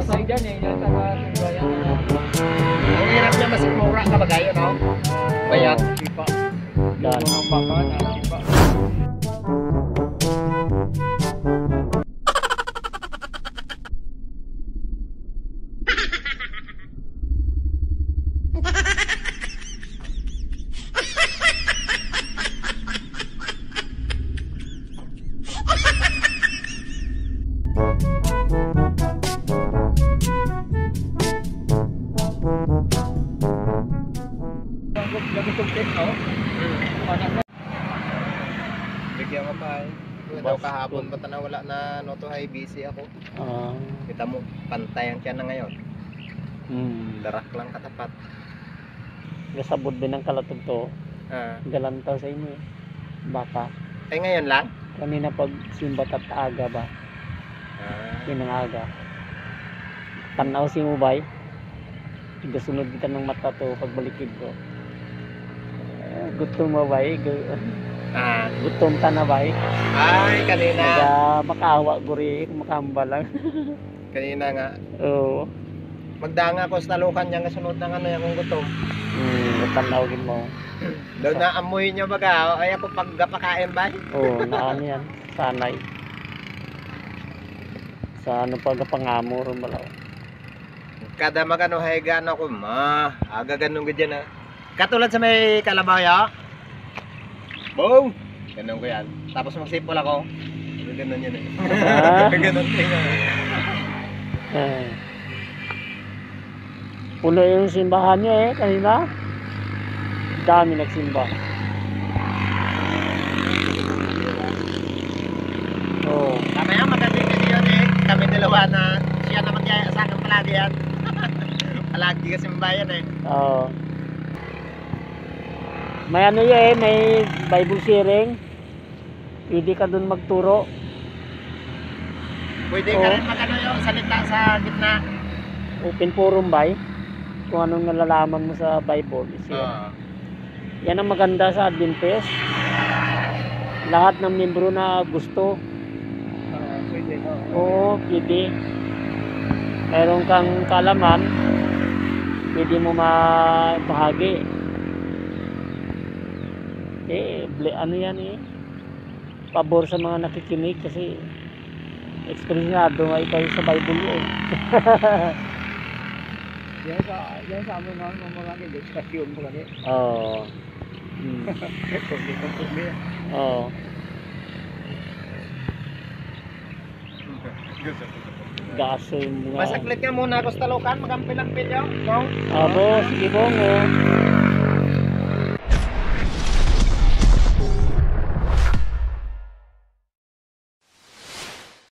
Masay dyan eh, yan sa bayan. Ang hirap niya masikmura ka bagay, no? Bayat. Sipa. Dan. Ang baka na sipa. Lagi sukses, no? Bigyan ka pa eh. Kung daw kahapon pa na wala na noto high busy ako. Ah. Kita mo, pantay ang tiyan na ngayon. Darak lang katapat. Gasabot din ang kalatog to. Ah. Galantaw sa inyo. Baka. Ay ngayon lang? Kanina pag simbat at aga ba? Ah. Yun ang aga. Tanaw si Mubay. Gasunod kita ng mata to pagbalikid ko. Gutom mo ba Ah. Gutom ta na ba Ay, kanina. Naga makawa guri, makahamba lang. Kanina nga. Oo. Magdanga ko sa talukan niya nga sunod ng ano yung gutom. Tanawin mo. Daw na amoy niya baga. Ay ako pagpakain ba? Oo, naan yan. Sanay. Sa ano pagpangamo ron balaw. Kada magano haygan ako, aga ganun ganyan na. Katulad sa may kalabaw ya. Boom! Ganun ko yan. Tapos magsipol ako. Ganun yan eh. Ganun din yan. Puno yung simbahan nyo kanina. Dami nagsimba. Oo. Tama yan, maganda kasi yun eh. Kami dalawa na siya na magyaya sa akin palagi yan. Palagi kasi mabayan eh. Oo. May ano may Bible sharing. Pwede ka dun magturo. Pwede ka rin magano yung salita sa gitna. Open forum ba? Kung anong nalalaman mo sa Bible. Yan ang maganda sa Adventist. Lahat ng membro na gusto. Pwede, no? Oo, pwede. Meron kang kalaman, pwede mo mabahagi. Ano yan pabor sa mga nakikinig kasi eksperyensado nga ikaw sa Bible Yan sa amin mga diskusyon ko lagi. Oo. Oo. Gaso yung mga... Masaklit nga muna ako sa talukan, magampil ang video. No? Abo, sige bong.